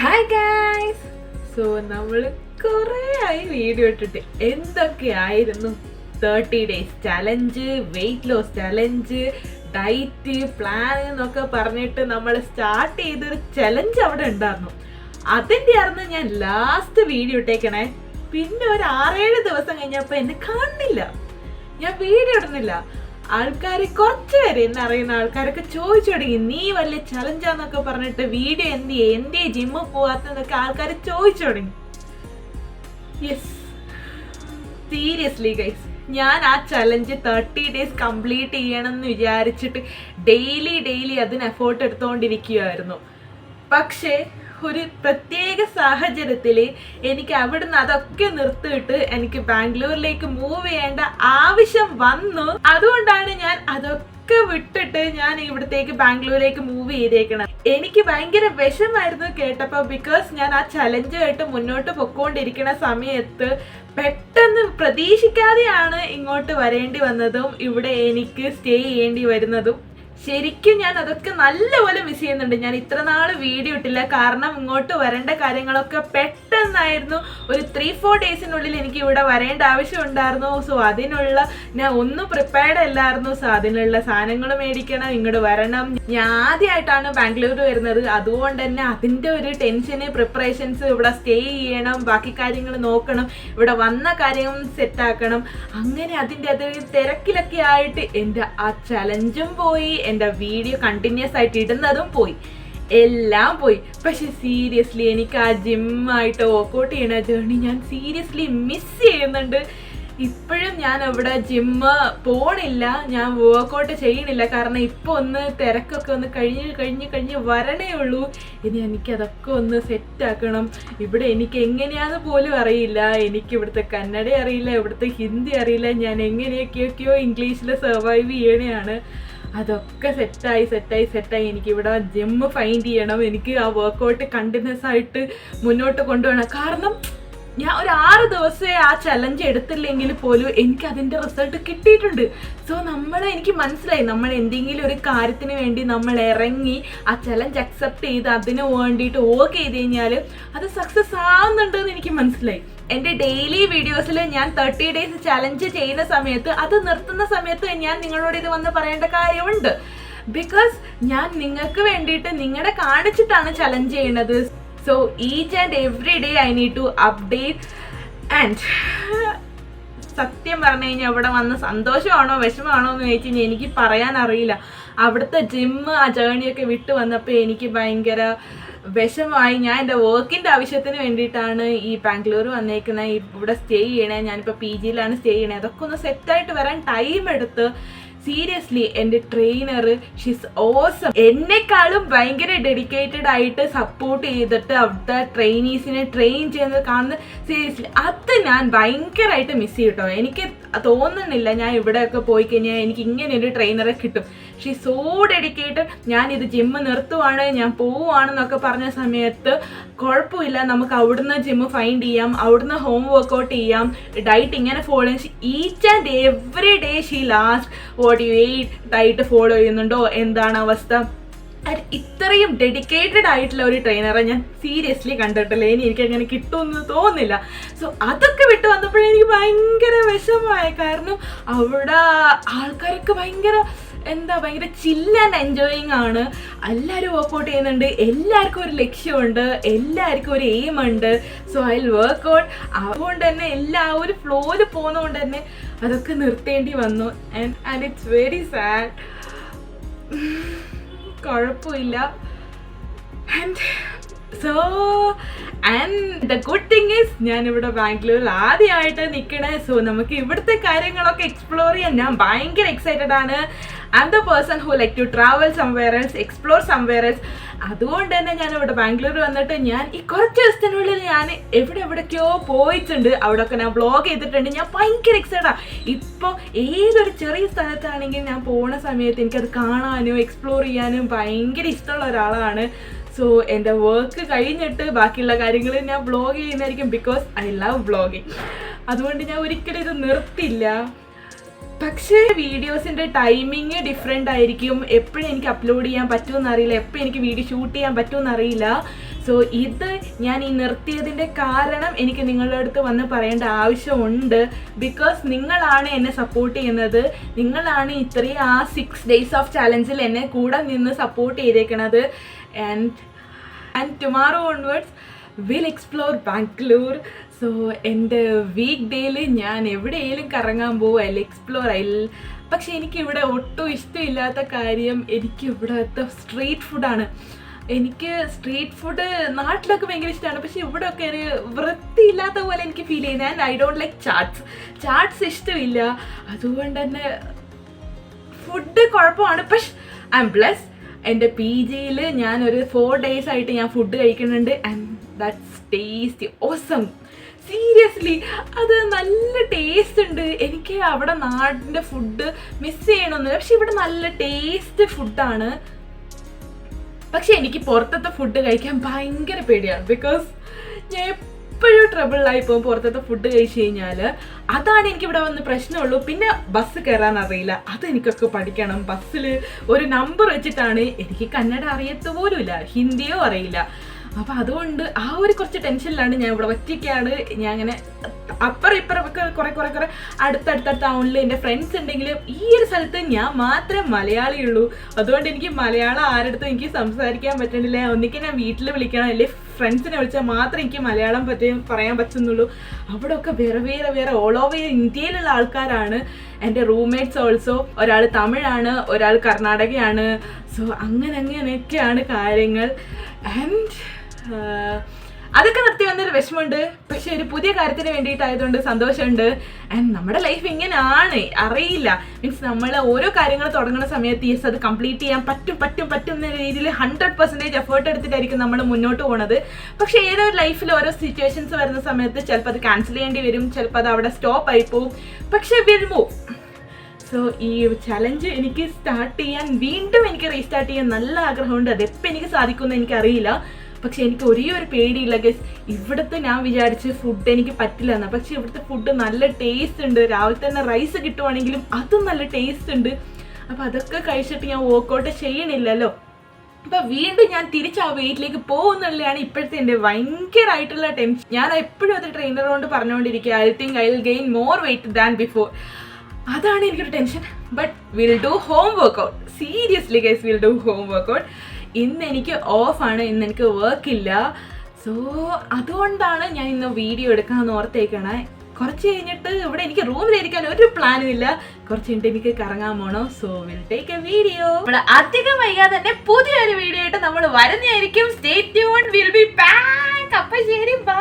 Hi guys. So നമ്മൾ കുറേ ആയി വീഡിയോ ഇട്ടിട്ട് എന്തൊക്കെയായിരുന്നു 30 days challenge, weight loss challenge, diet plan എന്നൊക്കെ പറഞ്ഞിട്ട് നമ്മൾ സ്റ്റാർട്ട് ചെയ്തൊരു ചലഞ്ച് അവിടെ ഉണ്ടായിരുന്നു. അതിൻ്റെ ആയിരുന്നു ഞാൻ ലാസ്റ്റ് വീഡിയോ ഇട്ടേക്കണേ. പിന്നെ ഒരു 6-7 ദിവസം കഴിഞ്ഞപ്പോൾ എന്നെ കാണുന്നില്ല, ഞാൻ വീഡിയോ ഇടുന്നില്ല. ആൾക്കാർ കുറച്ച് പേര്, എന്നെ അറിയുന്ന ആൾക്കാരൊക്കെ ചോദിച്ചു തുടങ്ങി, നീ വലിയ ചലഞ്ചാന്നൊക്കെ പറഞ്ഞിട്ട് വീഡിയോ എന്തേ ജിമ്മിൽ പോവാത്തന്നൊക്കെ ആൾക്കാർ ചോദിച്ചു തുടങ്ങി. യെസ്, സീരിയസ്ലി ഗൈസ്, ഞാൻ ആ ചലഞ്ച് 30 days കംപ്ലീറ്റ് ചെയ്യണം എന്ന് വിചാരിച്ചിട്ട് ഡെയിലി അതിന് എഫേർട്ട് എടുത്തുകൊണ്ടിരിക്കുകയായിരുന്നു. പക്ഷേ ഒരു പ്രത്യേക സാഹചര്യത്തിൽ എനിക്ക് അവിടുന്ന് അതൊക്കെ നിർത്തിയിട്ട് എനിക്ക് ബാംഗ്ലൂരിലേക്ക് മൂവ് ചെയ്യേണ്ട ആവശ്യം വന്നു. അതുകൊണ്ടാണ് ഞാൻ അതൊക്കെ വിട്ടിട്ട് ഞാൻ ഇവിടത്തേക്ക് ബാംഗ്ലൂരിലേക്ക് മൂവ് ചെയ്തേക്കണം. എനിക്ക് ഭയങ്കര വിഷമായിരുന്നു കേട്ടപ്പോൾ, ബിക്കോസ് ഞാൻ ആ ചലഞ്ചുമായിട്ട് മുന്നോട്ട് പൊക്കോണ്ടിരിക്കുന്ന സമയത്ത് പെട്ടെന്ന് പ്രതീക്ഷിക്കാതെയാണ് ഇങ്ങോട്ട് വരേണ്ടി വന്നതും ഇവിടെ എനിക്ക് സ്റ്റേ ചെയ്യേണ്ടി വരുന്നതും. ശരിക്കും ഞാൻ അതൊക്കെ നല്ലപോലെ മിസ് ചെയ്യുന്നുണ്ട്. ഞാൻ ഇത്ര നാൾ വീഡിയോ ഇട്ടില്ല, കാരണം ഇങ്ങോട്ട് വരേണ്ട കാര്യങ്ങളൊക്കെ പെട്ടെന്നായിരുന്നു. ഒരു 3-4 daysനുള്ളിൽ എനിക്ക് ഇവിടെ വരേണ്ട ആവശ്യം ഉണ്ടായിരുന്നു. സോ അതിനുള്ള ഞാൻ ഒന്നും പ്രിപ്പയർഡ് അല്ലായിരുന്നു. സോ അതിനുള്ള സാധനങ്ങൾ മേടിക്കണം, ഇങ്ങോട്ട് വരണം. ഞാൻ ആദ്യമായിട്ടാണ് ബാംഗ്ലൂർ വരുന്നത്, അതുകൊണ്ട് തന്നെ അതിൻ്റെ ഒരു ടെൻഷന്, പ്രിപ്പറേഷൻസ്, ഇവിടെ സ്റ്റേ ചെയ്യണം, ബാക്കി കാര്യങ്ങൾ നോക്കണം, ഇവിടെ വന്ന കാര്യം സെറ്റാക്കണം. അങ്ങനെ അതിൻ്റെ തിരക്കിലൊക്കെ ആയിട്ട് എൻ്റെ ആ ചലഞ്ചും പോയി, എൻ്റെ വീഡിയോ കണ്ടിന്യൂസ് ആയിട്ട് ഇടുന്നതും പോയി, എല്ലാം പോയി. പക്ഷെ സീരിയസ്ലി എനിക്ക് ആ ജിമ്മായിട്ട് വർക്കൗട്ട് ചെയ്യണ ജേർണി ഞാൻ സീരിയസ്ലി മിസ് ചെയ്യുന്നുണ്ട്. ഇപ്പോഴും ഞാൻ അവിടെ ജിമ്മ് പോണില്ല, ഞാൻ വർക്കൗട്ട് ചെയ്യണില്ല, കാരണം ഇപ്പോൾ ഒന്ന് തിരക്കൊക്കെ ഒന്ന് കഴിഞ്ഞ് വരണേ ഉള്ളൂ. ഇനി എനിക്കതൊക്കെ ഒന്ന് സെറ്റാക്കണം. ഇവിടെ എനിക്ക് എങ്ങനെയാണെന്ന് പോലും അറിയില്ല. എനിക്ക് ഇവിടുത്തെ കന്നഡ അറിയില്ല, ഇവിടുത്തെ ഹിന്ദി അറിയില്ല. ഞാൻ എങ്ങനെയൊക്കെയൊക്കെയോ ഇംഗ്ലീഷിൽ സർവൈവ് ചെയ്യണതാണ്. അതൊക്കെ സെറ്റായി എനിക്കിവിടെ ജിമ്മ് ഫൈൻഡ് ചെയ്യണം. എനിക്ക് ആ വർക്കൗട്ട് കണ്ടിന്യൂസ് ആയിട്ട് മുന്നോട്ട് കൊണ്ടുപോകണം. കാരണം ഞാൻ ഒരു 6 ദിവസമേ ആ ചലഞ്ച് എടുത്തില്ലെങ്കിൽ പോലും എനിക്ക് അതിൻ്റെ റിസൾട്ട് കിട്ടിയിട്ടുണ്ട്. സോ എനിക്ക് മനസ്സിലായി, നമ്മൾ എന്തെങ്കിലും ഒരു കാര്യത്തിന് വേണ്ടി നമ്മൾ ഇറങ്ങി ആ ചലഞ്ച് അക്സെപ്റ്റ് ചെയ്ത് അതിന് വേണ്ടിയിട്ട് വർക്ക് ചെയ്ത് കഴിഞ്ഞാൽ അത് സക്സസ് ആവുന്നുണ്ടെന്ന് എനിക്ക് മനസ്സിലായി. എൻ്റെ ഡെയിലി വീഡിയോസിൽ ഞാൻ 30 days ചലഞ്ച് ചെയ്യുന്ന സമയത്ത്, അത് നിർത്തുന്ന സമയത്ത് ഞാൻ നിങ്ങളോട് ഇത് വന്ന് പറയേണ്ട കാര്യമുണ്ട്. ബിക്കോസ് ഞാൻ നിങ്ങൾക്ക് വേണ്ടിയിട്ട് നിങ്ങളെ കാണിച്ചിട്ടാണ് ചലഞ്ച് ചെയ്യുന്നത്. So each and every day I need to update. And സത്യം പറഞ്ഞു കഴിഞ്ഞാൽ അവിടെ വന്ന് സന്തോഷമാണോ വിഷമമാണോ എന്ന് ചോദിച്ചു കഴിഞ്ഞാൽ എനിക്ക് പറയാൻ അറിയില്ല. അവിടുത്തെ ജിമ്മ് ആ ജേണിയൊക്കെ വിട്ട് വന്നപ്പോൾ എനിക്ക് ഭയങ്കര വിഷമായി. ഞാൻ എൻ്റെ വർക്കിൻ്റെ ആവശ്യത്തിന് വേണ്ടിയിട്ടാണ് ഈ ബാംഗ്ലൂർ വന്നേക്കുന്നത്, ഇവിടെ സ്റ്റേ ചെയ്യണേ. ഞാനിപ്പോൾ PGയിലാണ് സ്റ്റേ ചെയ്യണേ. അതൊക്കെ ഒന്ന് സെറ്റായിട്ട് വരാൻ ടൈം എടുത്ത്. സീരിയസ്ലി എൻ്റെ ട്രെയിനർ, ഷീസ് ഓസം. എന്നെക്കാളും ഭയങ്കര ഡെഡിക്കേറ്റഡ് ആയിട്ട് സപ്പോർട്ട് ചെയ്തിട്ട് അവിടുത്തെ ട്രെയിനീസിനെ ട്രെയിൻ ചെയ്യുന്നത് കാണുന്നത് സീരിയസ്ലി അത് ഞാൻ ഭയങ്കരമായിട്ട് മിസ് ചെയ്യും കേട്ടോ. എനിക്ക് തോന്നുന്നില്ല ഞാൻ ഇവിടെയൊക്കെ പോയി കഴിഞ്ഞാൽ എനിക്ക് ഇങ്ങനെ ഒരു ട്രെയിനറെ കിട്ടും. She so dedicated. ഞാനിത് ജിമ്മ് നിർത്തുവാണ്, ഞാൻ പോവുകയാണെന്നൊക്കെ പറഞ്ഞ സമയത്ത് കുഴപ്പമില്ല, നമുക്ക് അവിടുന്ന് ജിമ്മ് ഫൈൻഡ് ചെയ്യാം, അവിടുന്ന് ഹോം വർക്കൗട്ട് ചെയ്യാം, ഡയറ്റ് ഇങ്ങനെ ഫോളോ ചെയ്യും. Each and every day she last what you eight, diet follow ചെയ്യുന്നുണ്ടോ, എന്താണ് അവസ്ഥ. ഇത്രയും ഡെഡിക്കേറ്റഡ് ആയിട്ടുള്ള ഒരു ട്രെയിനറെ ഞാൻ സീരിയസ്ലി കണ്ടിട്ടില്ല. എനിക്ക് അങ്ങനെ കിട്ടുമെന്ന് തോന്നുന്നില്ല. സോ അതൊക്കെ വിട്ട് വന്നപ്പോഴെനിക്ക് ഭയങ്കര വിഷമമായി. കാരണം അവിടെ ആൾക്കാരൊക്കെ ഭയങ്കര ചിൽ ആൻഡ് എൻജോയിങ് ആണ്. എല്ലാവരും വർക്കൗട്ട് ചെയ്യുന്നുണ്ട്, എല്ലാവർക്കും ഒരു ലക്ഷ്യമുണ്ട്, എല്ലാവർക്കും ഒരു എയിം ഉണ്ട്. So I will work out. അതുകൊണ്ട് തന്നെ ഒരു ഫ്ലോയിൽ പോകുന്നതുകൊണ്ട് തന്നെ അതൊക്കെ നിർത്തേണ്ടി വന്നു. And it's very sad. കുഴപ്പമില്ല. And the good thing is ഞാനിവിടെ ബാംഗ്ലൂരിൽ ആദ്യമായിട്ട് നിൽക്കണേ. സോ നമുക്ക് ഇവിടുത്തെ കാര്യങ്ങളൊക്കെ എക്സ്പ്ലോർ ചെയ്യാൻ ഞാൻ ഭയങ്കര എക്സൈറ്റഡ് ആണ്. I am the person who like to travel somewhere else, explore somewhere else. അതുകൊണ്ട് തന്നെ ഞാൻ ഇവിടെ ബാംഗ്ലൂർ വന്നിട്ട് ഞാൻ ഈ കുറച്ച് ദിവസത്തിനുള്ളിൽ ഞാൻ എവിടെയൊക്കെയോ പോയിട്ടുണ്ട്, അവിടെയൊക്കെ ഞാൻ വ്ളോഗ് ചെയ്തിട്ടുണ്ട്. ഞാൻ ഭയങ്കര എക്സൈറ്റഡാണ്. ഇപ്പോൾ ഏതൊരു ചെറിയ സ്ഥലത്താണെങ്കിലും ഞാൻ പോണ സമയത്ത് എനിക്കത് കാണാനും എക്സ്പ്ലോർ ചെയ്യാനും ഭയങ്കര ഇഷ്ടമുള്ള ഒരാളാണ്. സോ എൻ്റെ വർക്ക് കഴിഞ്ഞിട്ട് ബാക്കിയുള്ള കാര്യങ്ങൾ ഞാൻ വ്ളോഗ് ചെയ്യുന്നതായിരിക്കും, ബിക്കോസ് ഐ ലവ് വ്ളോഗിങ്. അതുകൊണ്ട് ഞാൻ ഒരിക്കലും ഇത് നിർത്തില്ല. പക്ഷേ വീഡിയോസിൻ്റെ ടൈമിങ് ഡിഫറെൻ്റ് ആയിരിക്കും. എപ്പോഴും എനിക്ക് അപ്ലോഡ് ചെയ്യാൻ പറ്റുമെന്ന് അറിയില്ല, എപ്പോഴും എനിക്ക് വീഡിയോ ഷൂട്ട് ചെയ്യാൻ പറ്റുമെന്ന് അറിയില്ല. സോ ഇത് ഞാൻ ഈ നിർത്തിയതിൻ്റെ കാരണം എനിക്ക് നിങ്ങളുടെ അടുത്ത് വന്ന് പറയേണ്ട ആവശ്യമുണ്ട്. ബിക്കോസ് നിങ്ങളാണ് എന്നെ സപ്പോർട്ട് ചെയ്യുന്നത്, നിങ്ങളാണ് ഇത്രയും ആ 6 days ഓഫ് ചാലഞ്ചിൽ എന്നെ കൂടെ നിന്ന് സപ്പോർട്ട് ചെയ്തേക്കണത്. And tomorrow onwards will explore Bangalore. So എൻ്റെ വീക്ക് ഡേയിൽ ഞാൻ എവിടെയെങ്കിലും കറങ്ങാൻ പോകും, ഐ എക്സ്പ്ലോർ പക്ഷെ എനിക്കിവിടെ ഒട്ടും ഇഷ്ടമില്ലാത്ത കാര്യം എനിക്ക് ഇവിടുത്തെ സ്ട്രീറ്റ് ഫുഡാണ്. എനിക്ക് സ്ട്രീറ്റ് ഫുഡ് നാട്ടിലൊക്കെ ഭയങ്കര ഇഷ്ടമാണ്, പക്ഷെ ഇവിടെയൊക്കെ ഒരു വൃത്തിയില്ലാത്ത പോലെ എനിക്ക് ഫീൽ ചെയ്യുന്നത്. And I don't like chaats ഇഷ്ടമില്ല. അതുകൊണ്ട് തന്നെ ഫുഡ് കുഴപ്പമാണ്. പക്ഷെ ഐ എം ബ്ലെസ്ഡ്. എൻ്റെ PGയിൽ ഞാനൊരു 4 days ആയിട്ട് ഞാൻ ഫുഡ് കഴിക്കുന്നുണ്ട്. And that's tasty awesome. Seriously അത് നല്ല ടേസ്റ്റ് ഉണ്ട്. എനിക്ക് അവിടെ നാടിൻ്റെ ഫുഡ് മിസ് ചെയ്യണമെന്നില്ല, പക്ഷെ ഇവിടെ നല്ല ടേസ്റ്റ് ഫുഡാണ്. പക്ഷെ എനിക്ക് പുറത്തത്തെ ഫുഡ് കഴിക്കാൻ ഭയങ്കര പേടിയാണ്. ബിക്കോസ് ഞാൻ എപ്പോഴും ട്രബിളായി പോകും പുറത്തത്തെ ഫുഡ് കഴിച്ചു കഴിഞ്ഞാൽ. അതാണ് എനിക്കിവിടെ വന്ന് പ്രശ്നമുള്ളൂ. പിന്നെ ബസ് കയറാൻ അറിയില്ല, അതെനിക്കൊക്കെ പഠിക്കണം. ബസ്സിൽ ഒരു നമ്പർ വെച്ചിട്ടാണ്, എനിക്ക് കന്നഡ അറിയത്ത പോലുമില്ല, ഹിന്ദിയോ അറിയില്ല. അപ്പം അതുകൊണ്ട് ആ ഒരു കുറച്ച് ടെൻഷനിലാണ് ഞാൻ ഇവിടെ ഒറ്റയ്ക്കാണ്. ഞാൻ അങ്ങനെ അപ്പുറം ഇപ്പുറമൊക്കെ കുറെ അടുത്തടുത്ത ടൗണിൽ എൻ്റെ ഫ്രണ്ട്സ് ഉണ്ടെങ്കിലും ഈ ഒരു സ്ഥലത്ത് ഞാൻ മാത്രമേ മലയാളിയുള്ളൂ. അതുകൊണ്ട് എനിക്ക് മലയാളം ആരടുത്തും എനിക്ക് സംസാരിക്കാൻ പറ്റണില്ല. ഒന്നിക്ക് ഞാൻ വീട്ടിൽ വിളിക്കണം, അല്ലെങ്കിൽ ഫ്രണ്ട്സിനെ വിളിച്ചാൽ മാത്രമേ എനിക്ക് മലയാളം പറയാൻ പറ്റുന്നുള്ളൂ. അവിടെ ഒക്കെ വേറെ ഓൾ ഓവർ ഇന്ത്യയിലുള്ള ആൾക്കാരാണ്. എൻ്റെ റൂംമേറ്റ്സ് ഓൾസോ ഒരാൾ തമിഴാണ്, ഒരാൾ കർണാടകയാണ്. സോ അങ്ങനെയൊക്കെയാണ് കാര്യങ്ങൾ. ആൻഡ് അതൊക്കെ നിർത്തി വന്നൊരു വിഷമമുണ്ട്, പക്ഷെ ഒരു പുതിയ കാര്യത്തിന് വേണ്ടിയിട്ടായതുകൊണ്ട് സന്തോഷമുണ്ട്. ആൻഡ് നമ്മുടെ ലൈഫ് ഇങ്ങനെയാണ്, അറിയില്ല. മീൻസ് നമ്മൾ ഓരോ കാര്യങ്ങൾ തുടങ്ങുന്ന സമയത്ത് യെസ് അത് കംപ്ലീറ്റ് ചെയ്യാൻ പറ്റും എന്ന രീതിയിൽ 100% എഫേർട്ട് എടുത്തിട്ടായിരിക്കും നമ്മൾ മുന്നോട്ട് പോകുന്നത്. പക്ഷേ ഏതോ ലൈഫിൽ ഓരോ സിറ്റുവേഷൻസ് വരുന്ന സമയത്ത് ചിലപ്പോൾ അത് ക്യാൻസൽ ചെയ്യേണ്ടി വരും, ചിലപ്പോൾ അത് അവിടെ സ്റ്റോപ്പ് ആയി പോവും. പക്ഷേ വിൽ മൂവ്. സോ ഈ ചലഞ്ച് എനിക്ക് സ്റ്റാർട്ട് ചെയ്യാൻ, വീണ്ടും എനിക്ക് റീസ്റ്റാർട്ട് ചെയ്യാൻ നല്ല ആഗ്രഹമുണ്ട്. അതെപ്പോൾ എനിക്ക് സാധിക്കുമെന്ന് എനിക്കറിയില്ല. പക്ഷെ എനിക്ക് ഒരേ ഒരു പേടിയില്ല ഗൈസ്. ഇവിടുത്തെ ഞാൻ വിചാരിച്ച് ഫുഡ് എനിക്ക് പറ്റില്ല എന്നാണ്, പക്ഷെ ഇവിടുത്തെ ഫുഡ് നല്ല ടേസ്റ്റ് ഉണ്ട്. രാവിലെ തന്നെ റൈസ് കിട്ടുവാണെങ്കിലും അതും നല്ല ടേസ്റ്റ് ഉണ്ട്. അപ്പോൾ അതൊക്കെ കഴിച്ചിട്ട് ഞാൻ വർക്കൗട്ട് ചെയ്യണില്ലല്ലോ. അപ്പോൾ വീണ്ടും ഞാൻ തിരിച്ച് ആ വെയിറ്റിലേക്ക് പോകുന്നുള്ളതാണ് ഇപ്പോഴത്തെ എൻ്റെ ഭയങ്കരമായിട്ടുള്ള ടെൻഷൻ. ഞാൻ എപ്പോഴും അത് ട്രെയിനറോട് പറഞ്ഞുകൊണ്ടിരിക്കുക, I think I will gain more weight than before. അതാണ് എനിക്കൊരു tension. But will do home workout. Seriously guys, will do home workout. ഇന്ന് എനിക്ക് ഓഫാണ്, ഇന്ന് എനിക്ക് വർക്കില്ല. സോ അതുകൊണ്ടാണ് ഞാൻ ഇന്ന് വീഡിയോ എടുക്കാമെന്ന് ഓർത്തേക്കണേ. കുറച്ച് കഴിഞ്ഞിട്ട് ഇവിടെ എനിക്ക് റൂമിലിരിക്കാൻ ഒരു പ്ലാനും ഇല്ല. കുറച്ച് കഴിഞ്ഞിട്ട് എനിക്ക് കറങ്ങാൻ പോകണം. So will take A video. ഇവിടെ അധികം വൈകാതെ തന്നെ പുതിയൊരു വീഡിയോ ആയിട്ട് നമ്മൾ വരുന്നതായിരിക്കും. Stay tuned, will be back. അപ്പോൾ ശരി, ബൈ.